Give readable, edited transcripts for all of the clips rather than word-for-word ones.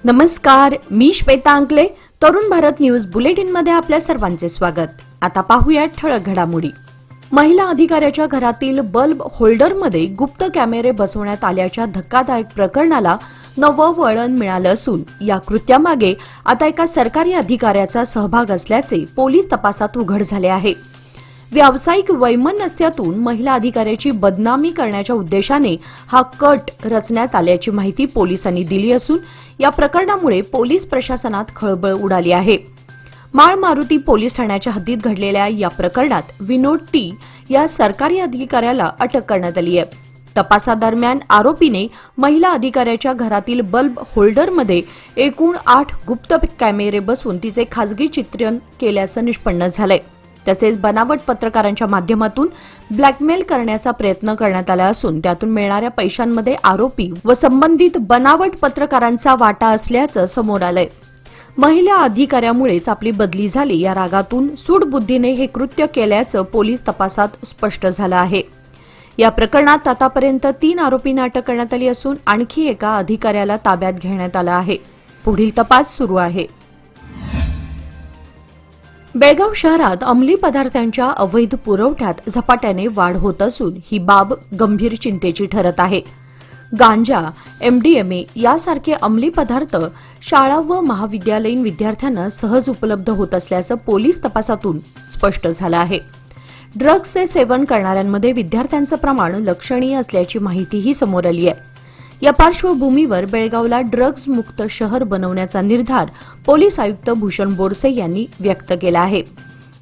नमस्कार, मी श्वेता अंकले. Tarun Bharat news bulletin मध्ये आपल्या सर्वांचे स्वागत. आता पाहूया ठळक घडामोडी. महिला अधिकाऱ्याच्या घरातील बल्ब होल्डरमध्ये गुप्त कॅमेरे बसवण्यात आल्याच्या धक्कादायक प्रकरणाला नवं वळण मिळालं असून या कृत्यामागे आता एका सरकारी अधिकाऱ्याचा सहभाग असल्याचे पोलीस तपासात उघड झाले आहे. व्यावसायिक वैमनस्यातून महिला अधिकाऱ्याची बदनामी करण्याच्या उद्देशाने हा कट रचण्यात आल्याची माहिती पोलिसांनी दिली असून या प्रकरणामुळे पोलीस प्रशासनात खळबळ उडाली आहे. माळ मारुती पोलीस ठाण्याच्या हद्दीत घडलेल्या या प्रकरणात विनोद टी या सरकारी अधिकाऱ्याला अटक करण्यात आली आहे. तपासादरम्यान आरोपीने महिला अधिकाऱ्याच्या घरातील बल्ब होल्डरमध्ये एकूण 8 गुप्त कॅमेरे बसवून तिचे खासगी चित्रण केल्याचं निष्पन्न झालंय. तसेच बनावट पत्रकारांच्या माध्यमातून ब्लॅकमेल करण्याचा प्रयत्न करण्यात आला असून त्यातून मिळणाऱ्या पैशांमध्ये आरोपी व संबंधित बनावट पत्रकारांचा वाटा असल्याचं समोर आलंय. महिला अधिकाऱ्यामुळेच आपली बदली झाली या रागातून सूडबुद्धीने हे कृत्य केल्याचं पोलीस तपासात स्पष्ट झालं आहे. या प्रकरणात आतापर्यंत 3 आरोपींना अटक करण्यात आली असून आणखी एका अधिकाऱ्याला ताब्यात घेण्यात आलं आहे. पुढील तपास सुरू आहे. बेळगाव शहरात अंमली पदार्थांच्या अवैध पुरवठ्यात झपाट्याने वाढ होत असून ही बाब गंभीर चिंतेची ठरत आहे. गांजा, MDMA यासारखे अंमली पदार्थ शाळा व महाविद्यालयीन विद्यार्थ्यांना सहज उपलब्ध होत असल्याचं पोलीस तपासातून स्पष्ट झालं आहे. ड्रग्जचे सेवन करणाऱ्यांमध्ये विद्यार्थ्यांचं प्रमाण लक्षणीय असल्याची माहितीही समोर आली आहे. या पार्श्वभूमीवर बेळगावला ड्रग्ज मुक्त शहर बनवण्याचा निर्धार पोलीस आयुक्त भूषण बोरसे यांनी व्यक्त केला आहे.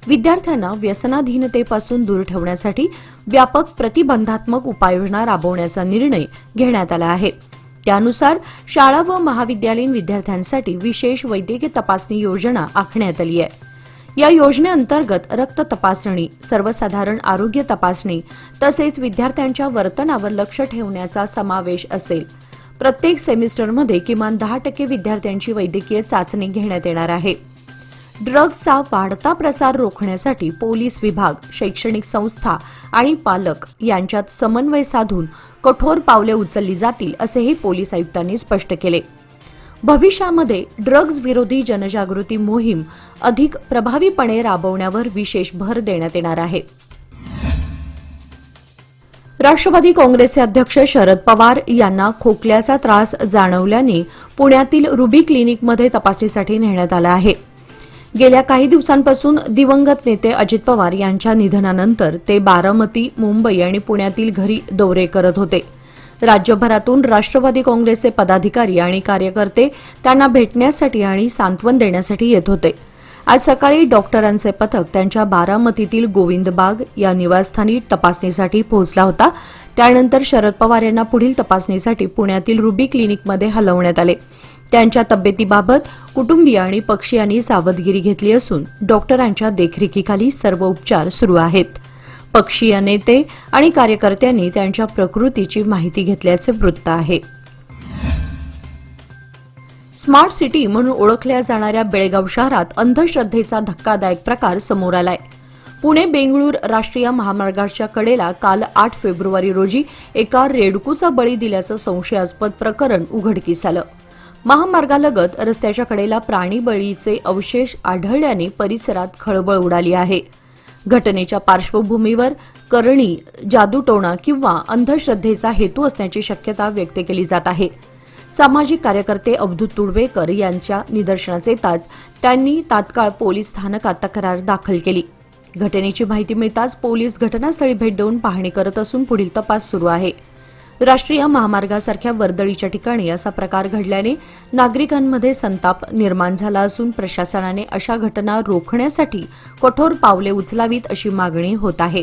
विद्यार्थ्यांना व्यसनाधीनतेपासून दूर ठेवण्यासाठी व्यापक प्रतिबंधात्मक उपाययोजना राबवण्याचा निर्णय घेण्यात आला आहे. त्यानुसार शाळा व महाविद्यालयीन विद्यार्थ्यांसाठी विशेष वैद्यकीय तपासणी योजना आखण्यात आली आहे. या योजनेअंतर्गत रक्त तपासणी, सर्वसाधारण आरोग्य तपासणी तसेच विद्यार्थ्यांच्या वर्तनावर लक्ष ठेवण्याचा समावेश असेल. प्रत्येक सेमिस्टरमध्ये किमान 10% विद्यार्थ्यांची वैद्यकीय चाचणी घेण्यात येणार आहे. ड्रग्जचा वाढता प्रसार रोखण्यासाठी पोलीस विभाग, शैक्षणिक संस्था आणि पालक यांच्यात समन्वय साधून कठोर पावले उचलली जातील असेही पोलीस आयुक्तांनी स्पष्ट केले. भविष्यामध्ये ड्रग्ज विरोधी जनजागृती मोहीम अधिक प्रभावीपणे राबवण्यावर विशेष भर देण्यात येणार आहे. राष्ट्रवादी काँग्रेसचे अध्यक्ष शरद पवार यांना खोकल्याचा त्रास जाणवल्याने पुण्यातील रुबी क्लिनिकमध्ये तपासणीसाठी नेण्यात आलं आहे. गेल्या काही दिवसांपासून दिवंगत नेते अजित पवार यांच्या निधनानंतर ते बारामती, मुंबई आणि पुण्यातील घरी दौरे करत होते. राज्यभरातून राष्ट्रवादी काँग्रेसचे पदाधिकारी आणि कार्यकर्ते त्यांना भेटण्यासाठी आणि सांत्वन देण्यासाठी येत होते. आज सकाळी डॉक्टरांचे पथक त्यांच्या बारामतीतील गोविंदबाग या निवासस्थानी तपासणीसाठी पोहोचला होता. त्यानंतर शरद पवार यांना पुढील तपासणीसाठी पुण्यातील रुबी क्लिनिकमध्ये हलवण्यात आले. त्यांच्या तब्येतीबाबत कुटुंबीय आणि पक्षीयांनी सावधगिरी घेतली असून डॉक्टरांच्या देखरेखीखाली सर्व उपचार सुरू आहेत. पक्षीय नेते आणि कार्यकर्त्यांनी त्यांच्या प्रकृतीची माहिती घेतल्याचे वृत्त आहे. स्मार्ट सिटी म्हणून ओळखल्या जाणाऱ्या बेळगाव शहरात अंधश्रद्धेचा धक्कादायक प्रकार समोर आलाय. पुणे बेंगळूर राष्ट्रीय महामार्गाच्या कडेला काल 8 फेब्रुवारी रोजी एका रेडकूचा बळी दिल्याचं संशयास्पद प्रकरण उघडकीस आलं. महामार्गालगत रस्त्याच्या कडेला प्राणी बळीचे अवशेष आढळल्याने परिसरात खळबळ उडाली आहे. घटनेच्या पार्श्वभूमीवर करणी, जादूटोणा किंवा अंधश्रद्धेचा हेतू असण्याची शक्यता व्यक्त केली जात आहे. सामाजिक कार्यकर्ते अवधूत तुडवेकर यांच्या निदर्शनास येताच त्यांनी तात्काळ पोलीस स्थानकात तक्रार दाखल केली. घटनेची माहिती मिळताच पोलीस घटनास्थळी भेट देऊन पाहणी करत असून पुढील तपास सुरू आहे. राष्ट्रीय महामार्गासारख्या वर्दळीच्या ठिकाणी असा प्रकार घडल्याने नागरिकांमध्ये संताप निर्माण झाला असून प्रशासनाने अशा घटना रोखण्यासाठी कठोर पावले उचलावीत अशी मागणी होत आहे.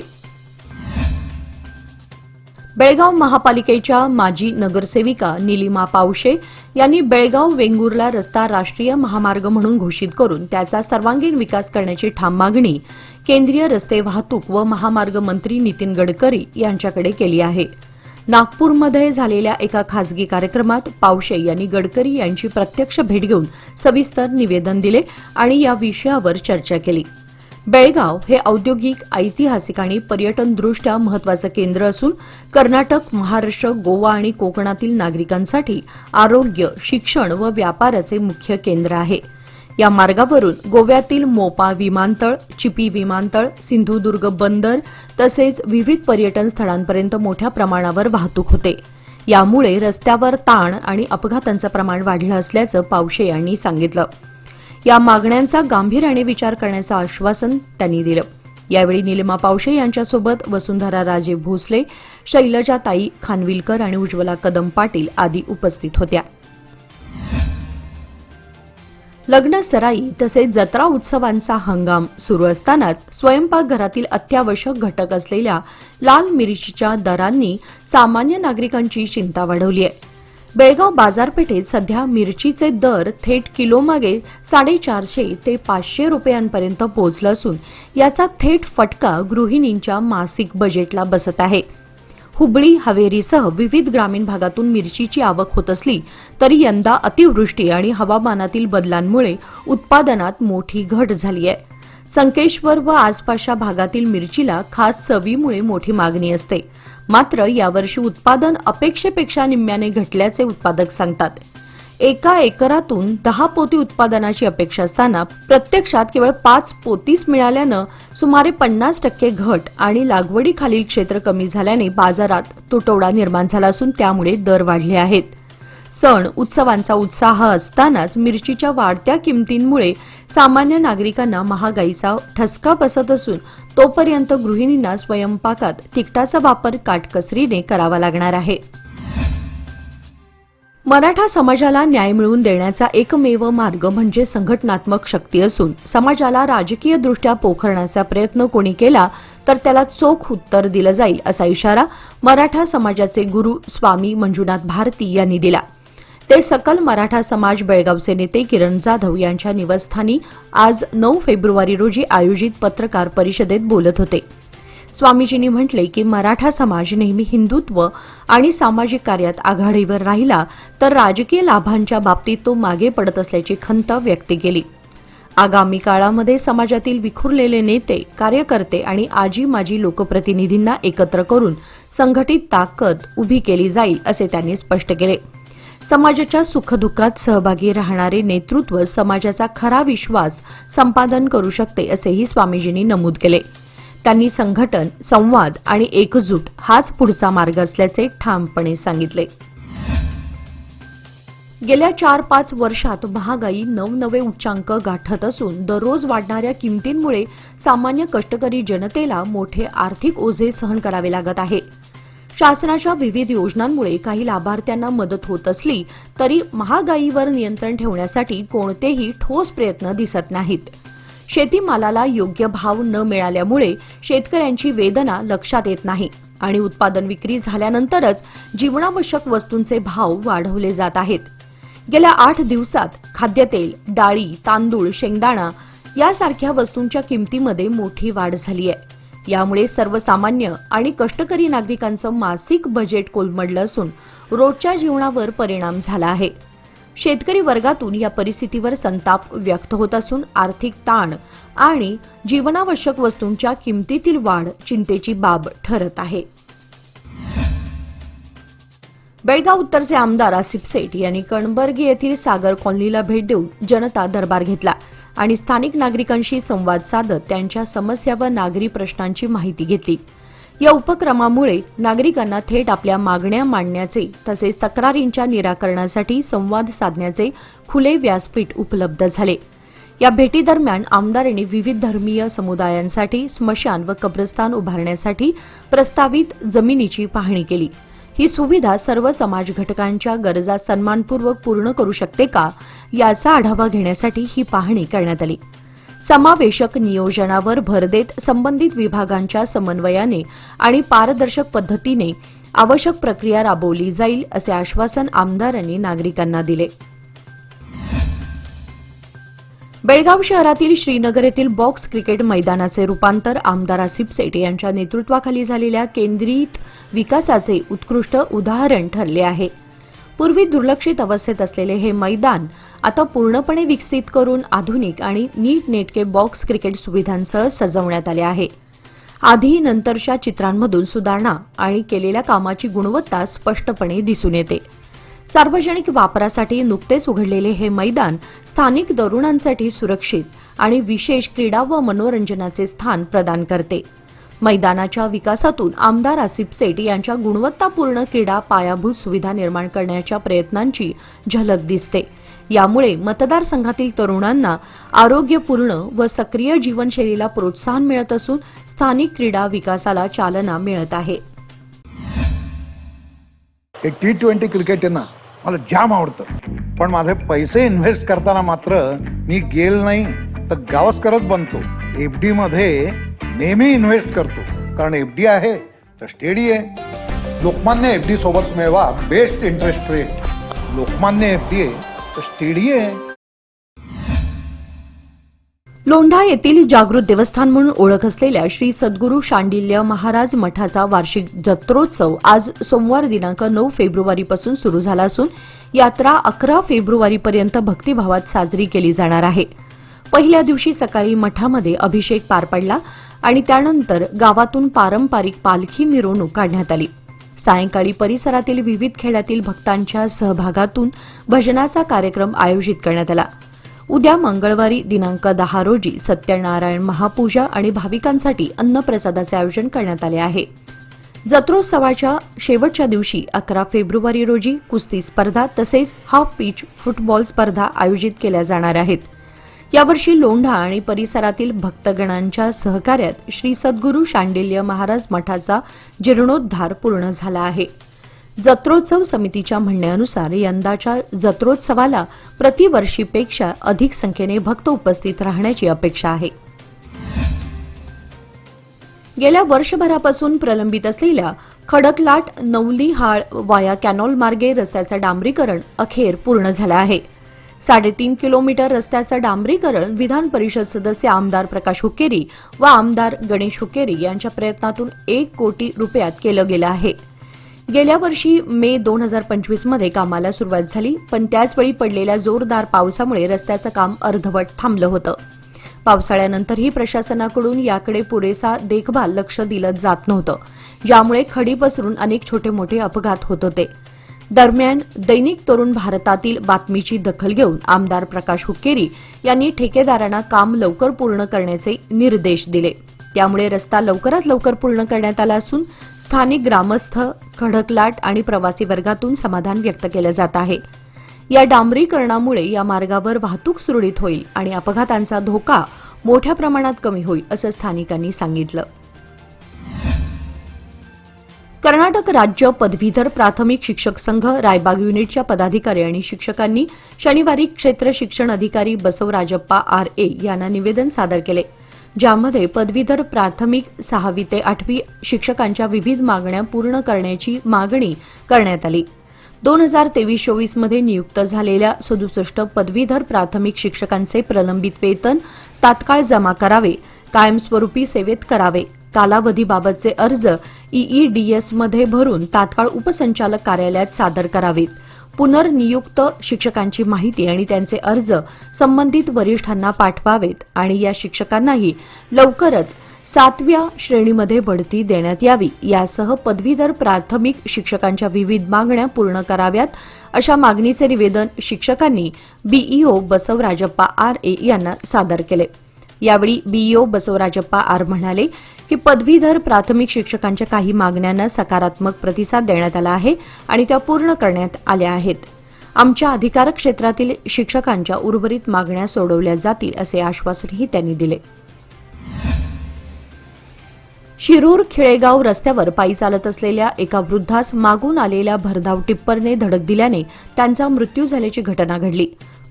बेळगाव महापालिकेच्या माजी नगरसेविका निलिमा पावशे यांनी बेळगाव वेंगुर्ला रस्ता राष्ट्रीय महामार्ग म्हणून घोषित करून त्याचा सर्वांगीण विकास करण्याची ठाम मागणी केंद्रीय रस्ते वाहतूक व महामार्ग मंत्री नितीन गडकरी यांच्याकडे केली आहे. नागपूरमध्ये झालेल्या एका खासगी कार्यक्रमात पावशे यांनी गडकरी यांची प्रत्यक्ष भेट घेऊन सविस्तर निवेदन दिले आणि या विषयावर चर्चा केली. बेळगाव हे औद्योगिक, ऐतिहासिक आणि पर्यटनदृष्ट्या महत्त्वाचं केंद्र असून कर्नाटक, महाराष्ट्र, गोवा आणि कोकणातील नागरिकांसाठी आरोग्य, शिक्षण व व्यापाराचे मुख्य केंद्र आहे. या मार्गावरून गोव्यातील मोपा विमानतळ, चिपी विमानतळ, सिंधुदुर्ग बंदर तसेच विविध पर्यटन स्थळांपर्यंत मोठ्या प्रमाणावर वाहतूक होते. यामुळे रस्त्यावर ताण आणि अपघातांचं प्रमाण वाढलं असल्याचं पावशे यांनी सांगितलं. या मागण्यांचा गांभीर्याने विचार करण्याचं आश्वासन त्यांनी दिलं. यावेळी निलिमा पावशे यांच्यासोबत वसुंधरा राजे भोसले, शैलजाताई खानविलकर आणि उज्ज्वला कदम पाटील आदी उपस्थित होत्या. लग्न सराई तसेच जत्रा उत्सवांचा हंगाम सुरू असतानाच स्वयंपाकघरातील अत्यावश्यक घटक असलेल्या लाल मिरचीच्या दरांनी सामान्य नागरिकांची चिंता वाढवली आहे. बेळगाव बाजारपेठेत सध्या मिरचीचे दर थेट किलोमागे 450 ते 500 रुपयांपर्यंत पोहोचला असून याचा थेट फटका गृहिणींच्या मासिक बजेटला बसत आहे. हुबळी, हवेरीसह विविध ग्रामीण भागातून मिरचीची आवक होत असली तरी यंदा अतिवृष्टी आणि हवामानातील बदलांमुळे उत्पादनात मोठी घट झाली आहे. संकेश्वर व आसपासच्या भागातील मिरचीला खास चवीमुळे मोठी मागणी असते. मात्र यावर्षी उत्पादन अपेक्षेपेक्षा निम्म्याने घटल्याचे उत्पादक सांगतात. एका एकरातून 10 पोती उत्पादनाची अपेक्षा असताना प्रत्यक्षात केवळ 5 पोतीच मिळाल्यानं सुमारे 50% घट आणि लागवडीखालील क्षेत्र कमी झाल्याने बाजारात तुटवडा निर्माण झाला असून त्यामुळे दर वाढले आहेत. सण उत्सवांचा उत्साह असतानाच मिरचीच्या वाढत्या किमतींमुळे सामान्य नागरिकांना महागाईचा ठसका बसत असून तोपर्यंत गृहिणींना स्वयंपाकात तिखटाचा वापर काटकसरीने करावा लागणार आहे. मराठा समाजाला न्याय मिळवून देण्याचा एकमेव मार्ग म्हणजे संघटनात्मक शक्ती असून समाजाला राजकीयदृष्ट्या पोखरण्याचा प्रयत्न कोणी केला तर त्याला चोख उत्तर दिलं जाईल असा इशारा मराठा समाजाचे गुरु स्वामी मंजुनाथ भारती यांनी दिला. ते सकल मराठा समाज बेळगावचे नेते किरण जाधव यांच्या निवासस्थानी आज 9 फेब्रुवारी रोजी आयोजित पत्रकार परिषदेत बोलत होते. स्वामीजींनी म्हटले की मराठा समाज नेहमी हिंदुत्व आणि सामाजिक कार्यात आघाडीवर राहिला तर राजकीय लाभांच्या बाबतीत तो मागे पडत असल्याची खंत व्यक्त केली. आगामी काळामध्ये समाजातील विखुरलेले नेते, कार्यकर्ते आणि आजी माजी लोकप्रतिनिधींना एकत्र करून संघटित ताकद उभी केली जाईल असे त्यांनी स्पष्ट केले. समाजाच्या सुखदुःखात सहभागी राहणारे नेतृत्व समाजाचा खरा विश्वास संपादन करू शकते असेही स्वामीजींनी नमूद केले. त्यांनी संघटन, संवाद आणि एकजूट हाच पुढचा मार्ग असल्याचे ठामपणे सांगितले. गेल्या 4-5 वर्षात महागाई नवनवे उच्चांक गाठत असून दररोज वाढणाऱ्या किमतींमुळे सामान्य कष्टकरी जनतेला मोठे आर्थिक ओझे सहन करावे लागत आहे. शासनाच्या विविध योजनांमुळे काही लाभार्थ्यांना मदत होत असली तरी महागाईवर नियंत्रण ठेवण्यासाठी कोणतेही ठोस प्रयत्न दिसत नाहीत. शेतीमालाला योग्य भाव न मिळाल्यामुळे शेतकऱ्यांची वेदना लक्षात येत नाही आणि उत्पादन विक्री झाल्यानंतरच जीवनावश्यक वस्तूंचे भाव वाढवले जात आहेत. गेल्या 8 दिवसात खाद्यतेल, डाळी, तांदूळ, शेंगदाणा यासारख्या वस्तूंच्या किमतीमध्ये मोठी वाढ झाली आहे. यामुळे सर्वसामान्य आणि कष्टकरी नागरिकांचं मासिक बजेट कोलमडलं असून रोजच्या जीवनावर परिणाम झाला आहे. शेतकरी वर्गातून या परिस्थितीवर संताप व्यक्त होत असून आर्थिक ताण आणि जीवनावश्यक वस्तूंच्या किमतीतील वाढ चिंतेची बाब ठरत आहे. बेळगाव उत्तरचे आमदार आसिफ सेठ यांनी कणबर्गी येथील सागर कॉलनीला भेट देऊन जनता दरबार घेतला आणि स्थानिक नागरिकांशी संवाद साधत त्यांच्या समस्या व नागरी प्रश्नांची माहिती घेतली. या उपक्रमामुळे नागरिकांना थेट आपल्या मागण्या मांडण्याचे तसेच तक्रारींच्या निराकरणासाठी संवाद साधण्याचे खुले व्यासपीठ उपलब्ध झाले. या भेटीदरम्यान आमदारांनी विविध धर्मीय समुदायांसाठी स्मशान व कब्रस्तान उभारण्यासाठी प्रस्तावित जमिनीची पाहणी केली. ही सुविधा सर्व समाज घटकांच्या गरजा सन्मानपूर्वक पूर्ण करू शकते का याचा आढावा घेण्यासाठी ही पाहणी करण्यात आली. समावेशक नियोजनावर भर देत संबंधित विभागांच्या समन्वयाने आणि पारदर्शक पद्धतीने आवश्यक प्रक्रिया राबवली जाईल असे आश्वासन आमदारांनी नागरिकांना दिले. बेळगाव शहरातील श्रीनगर येथील बॉक्स क्रिकेट मैदानाचे रूपांतर आमदार आसिफ सेठ यांच्या नेतृत्वाखाली झालेल्या केंद्रित विकासाचे उत्कृष्ट उदाहरण ठरले आहे. पूर्वी दुर्लक्षित अवस्थेत असलेले हे मैदान आता पूर्णपणे विकसित करून आधुनिक आणि नीटनेटके बॉक्स क्रिकेट सुविधांसह सजवण्यात आले आहे. आधी नंतरच्या चित्रांमधून सुधारणा आणि केलेल्या कामाची गुणवत्ता स्पष्टपणे दिसून येते. सार्वजनिक वापरासाठी नुकतेच उघडलेले हे मैदान स्थानिक तरुणांसाठी सुरक्षित आणि विशेष क्रीडा व मनोरंजनाचे स्थान प्रदान करते. मैदानाच्या विकासातून आमदार आसिफ सेठ यांच्या गुणवत्तापूर्ण क्रीडा पायाभूत सुविधा निर्माण करण्याच्या प्रयत्नांची झलक दिसते. यामुळे मतदारसंघातील तरुणांना आरोग्यपूर्ण व सक्रिय जीवनशैलीला प्रोत्साहन मिळत असून स्थानिक क्रीडा विकासाला चालना मिळत आहे. T20 क्रिकेट आहे ना, मला जाम आवडतं. पण माझे पैसे इन्व्हेस्ट करताना मात्र मी गेल नाही तर गावस्करच बनतो. FD मध्ये नेहमी इन्व्हेस्ट करतो, कारण FD आहे तर स्टेडी आहे. लोकमान्य FD सोबत मिळवा best interest rate. Lokmanya FD आहे तर स्टेडी आहे. लोंढा येथील जागृत देवस्थान म्हणून ओळख असलेल्या श्री सद्गुरू शांडिल्य महाराज मठाचा वार्षिक जत्रोत्सव आज सोमवार दिनांक 9 फेब्रुवारीपासून सुरू झाला असून यात्रा 11 फेब्रुवारीपर्यंत भक्तिभावात साजरी केली जाणार आहे. पहिल्या दिवशी सकाळी मठामध्ये अभिषेक पार पडला आणि त्यानंतर गावातून पारंपरिक पालखी मिरवणूक काढण्यात आली. सायंकाळी परिसरातील विविध खेड्यातील भक्तांच्या सहभागातून भजनाचा कार्यक्रम आयोजित करण्यात आला. उद्या मंगळवारी दिनांक 10 रोजी सत्यनारायण महापूजा आणि भाविकांसाठी अन्नप्रसादाचे आयोजन करण्यात आले आहे. जत्रोत्सवाच्या शेवटच्या दिवशी 11 फेब्रुवारी रोजी कुस्ती स्पर्धा तसेच हाफ पिच फुटबॉल स्पर्धा आयोजित केल्या जाणार आहेत. यावर्षी लोंढा आणि परिसरातील भक्तगणांच्या सहकार्यात श्री सद्गुरू शांडिल्य महाराज मठाचा जीर्णोद्धार पूर्ण झाला आहे. जत्रोत्सव समितीच्या म्हणण्यानुसार यंदाच्या जत्रोत्सवाला प्रतिवर्षीपेक्षा अधिक संख्येने भक्त उपस्थित राहण्याची अपेक्षा आहे. गेल्या वर्षभरापासून प्रलंबित असलेल्या खडकलाट नवलीहाळ वाया कॅनॉल मार्गे रस्त्याचं डांबरीकरण अखेर पूर्ण झालं आहे. 3.5 किलोमीटर रस्त्याचं डांबरीकरण विधान परिषद सदस्य आमदार प्रकाश हुक्केरी व आमदार गणेश हुक्केरी यांच्या प्रयत्नातून 1 कोटी रुपयात केलं गेलं आहे. गेल्या वर्षी मे 2025 मध्ये कामाला सुरुवात झाली, पण त्याचवेळी पडलेल्या जोरदार पावसामुळे रस्त्याचं काम अर्धवट थांबलं होतं. पावसाळ्यानंतरही प्रशासनाकडून याकडे पुरेसा देखभाल लक्ष दिलं जात नव्हतं, ज्यामुळे खडी पसरून अनेक छोटे मोठे अपघात होत होते. दरम्यान दैनिक तरुण भारतातील बातमीची दखल घेऊन आमदार प्रकाश हुक्केरी यांनी ठेकेदारांना काम लवकर पूर्ण करण्याचे निर्देश दिले. त्यामुळे रस्ता लवकरात लवकर पूर्ण करण्यात आला असून स्थानिक ग्रामस्थ, खडकलाट आणि प्रवासी वर्गातून समाधान व्यक्त केलं जात आहे. या डांबरीकरणामुळे या मार्गावर वाहतूक सुरळीत होईल आणि अपघातांचा धोका मोठ्या प्रमाणात कमी होईल असं स्थानिकांनी सांगितलं. कर्नाटक राज्य पदवीधर प्राथमिक शिक्षक संघ रायबाग युनिटच्या पदाधिकारी आणि शिक्षकांनी शनिवारी क्षेत्र शिक्षण अधिकारी बसवराजप्पा RA यांना निवेदन सादर केले, ज्यामध्ये पदवीधर प्राथमिक 6वी ते 8वी शिक्षकांच्या विविध मागण्या पूर्ण करण्याची मागणी करण्यात आली. 2023-24 मध्ये नियुक्त झालेल्या 67 पदवीधर प्राथमिक शिक्षकांचे प्रलंबित वेतन तात्काळ जमा करावे, कायमस्वरूपी सेवेत करावे, कालावधीबाबतचे अर्ज EEDS मध्ये भरून तात्काळ उपसंचालक कार्यालयात सादर करावेत, पुनर्नियुक्त शिक्षकांची माहिती आणि त्यांचे अर्ज संबंधित वरिष्ठांना पाठवावेत आणि या शिक्षकांनाही लवकरच 7व्या श्रेणीमध्ये बढती देण्यात यावी, यासह पदवीधर प्राथमिक शिक्षकांच्या विविध मागण्या पूर्ण कराव्यात, अशा मागणीचे निवेदन शिक्षकांनी BEO बसवराजप्पा RA यांना सादर केले. यावेळी BEO बसवराजप्पा R म्हणाले की पदवीधर प्राथमिक शिक्षकांच्या काही मागण्यांना सकारात्मक प्रतिसाद देण्यात आला आहे आणि त्या पूर्ण करण्यात आल्या आहेत. आमच्या अधिकार क्षेत्रातील शिक्षकांच्या उर्वरित मागण्या सोडवल्या जातील असे आश्वासनही त्यांनी दिले. शिरूर खिळेगाव रस्त्यावर पायी चालत असलेल्या एका वृद्धास मागून आलेल्या भरधाव टिप्परने धडक दिल्याने त्यांचा मृत्यू झाल्याची घटना घडली.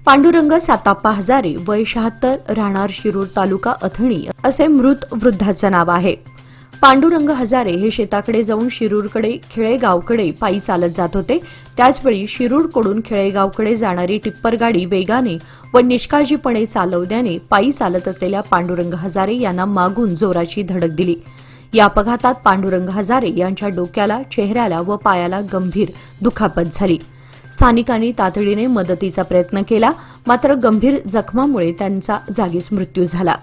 पांडुरंग साताप्पा हजारे वय 76 राहणार शिरूर तालुका अथणी असे मृत वृद्धाचं नाव आहे. पांडुरंग हजारे हे शेताकडे जाऊन शिरूरकडे खिळेगावकडे पायी चालत जात होते. त्याचवेळी शिरूरकडून खिळेगावकडे जाणारी टिप्पर गाडी वेगाने व निष्काळजीपणे चालवल्याने पायी चालत असलेल्या पांडुरंग हजारे यांना मागून जोराची धडक दिली. या अपघातात पांडुरंग हजारे यांच्या डोक्याला, चेहऱ्याला व पायाला गंभीर दुखापत झाली. स्थानिकांनी तातडीने मदतीचा प्रयत्न केला, मात्र गंभीर जखमामुळे त्यांचा जागीच मृत्यू झाला.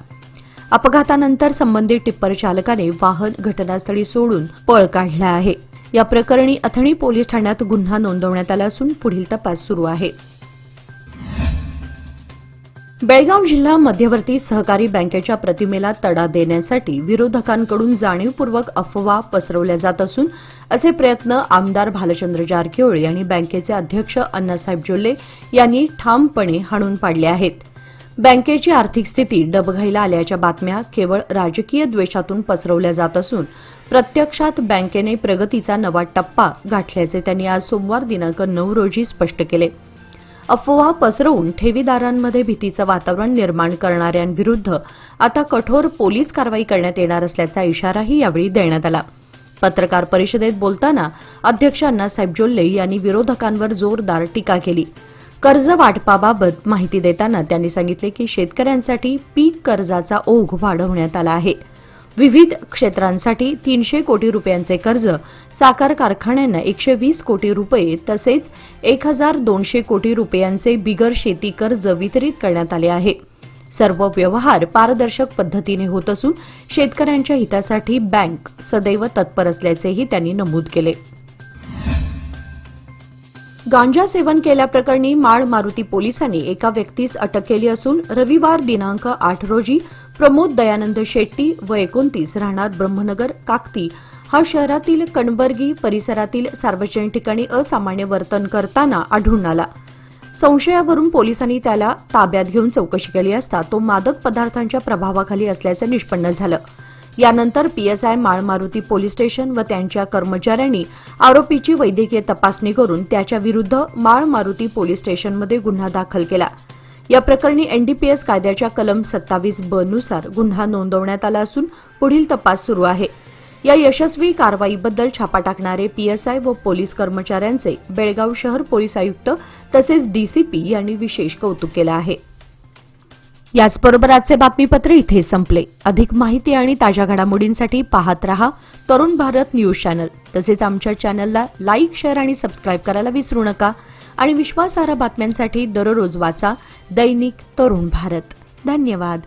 अपघातानंतर संबंधित टिप्पर चालकाने वाहन घटनास्थळी सोडून पळ काढला आहे. या प्रकरणी अथणी पोलीस ठाण्यात गुन्हा नोंदवण्यात आला असून पुढील तपास सुरू आहे. बेळगाव जिल्हा मध्यवर्ती सहकारी बँकेच्या प्रतिमेला तडा देण्यासाठी विरोधकांकडून जाणीवपूर्वक अफवा पसरवल्या जात असून असे प्रयत्न आमदार भालचंद्र जारकिहोळी आणि बँकेचे अध्यक्ष अण्णासाहेब जोल्ले यांनी ठामपणे हाणून पाडले आहेत. बँकेची आर्थिक स्थिती डबघाईला आल्याच्या बातम्या केवळ राजकीय द्वेषातून पसरवल्या जात असून प्रत्यक्षात बँकेने प्रगतीचा नवा टप्पा गाठल्याचे त्यांनी आज सोमवार दिनांक 9 रोजी स्पष्ट केले. अफवा पसरवून ठेवीदारांमध्ये भीतीचं वातावरण निर्माण करणाऱ्यांविरुद्ध आता कठोर पोलीस कारवाई करण्यात येणार असल्याचा इशाराही यावेळी देण्यात आला. पत्रकार परिषदेत बोलताना अध्यक्ष अण्णासाहेब जोल्ले यांनी विरोधकांवर जोरदार टीका केली. कर्ज वाटपाबाबत माहिती देताना त्यांनी सांगितले की शेतकऱ्यांसाठी पीक कर्जाचा ओघ वाढवण्यात आला आहे. विविध क्षेत्रांसाठी 300 कोटी रुपयांचे कर्ज, साखर कारखान्यांना 120 कोटी रुपये तसेच 1200 कोटी रुपयांचे बिगर शेती कर्ज वितरित करण्यात आले आहे. सर्व व्यवहार पारदर्शक पद्धतीने होत असून शेतकऱ्यांच्या हितासाठी बँक सदैव तत्पर असल्याचेही त्यांनी नमूद केले. गांजा सेवन केल्याप्रकरणी माळ मारुती पोलिसांनी एका व्यक्तीस अटक केली असून रविवार दिनांक 8 रोजी प्रमोद दयानंद शेट्टी व 29 राहणार ब्रह्मनगर काकती हा शहरातील कणबर्गी परिसरातील सार्वजनिक ठिकाणी असामान्य वर्तन करताना आढळून आला. संशयावरून पोलिसांनी त्याला ताब्यात घेऊन चौकशी केली असता तो मादक पदार्थांच्या प्रभावाखाली असल्याचं निष्पन्न झालं. यानंतर पीएसआय माळ मारुती पोलीस स्टेशन व त्यांच्या कर्मचाऱ्यांनी आरोपीची वैद्यकीय तपासणी करून त्याच्या विरुद्ध माळ मारुती पोलीस स्टेशनमध्ये गुन्हा दाखल केला. या प्रकरणी एनडीपीएस कायद्याच्या कलम 27(ब) नुसार गुन्हा नोंदवण्यात आला असून पुढील तपास सुरू आहे. या यशस्वी कारवाईबद्दल छापा टाकणारे पीएसआय व पोलीस कर्मचाऱ्यांचे बेळगाव शहर पोलीस आयुक्त तसेच डीसीपी यांनी विशेष कौतुक केलं आहे. याचबरोबर आजचे बातमीपत्र इथे संपले. अधिक माहिती आणि ताज्या घडामोडींसाठी पाहत रहा तरुण भारत न्यूज चॅनल. तसेच आमच्या चॅनलला लाईक, शेअर आणि सबस्क्राईब करायला विसरू नका. आणि विश्वासार्ह बातम्यांसाठी दररोज वाचा दैनिक तरुण भारत. धन्यवाद.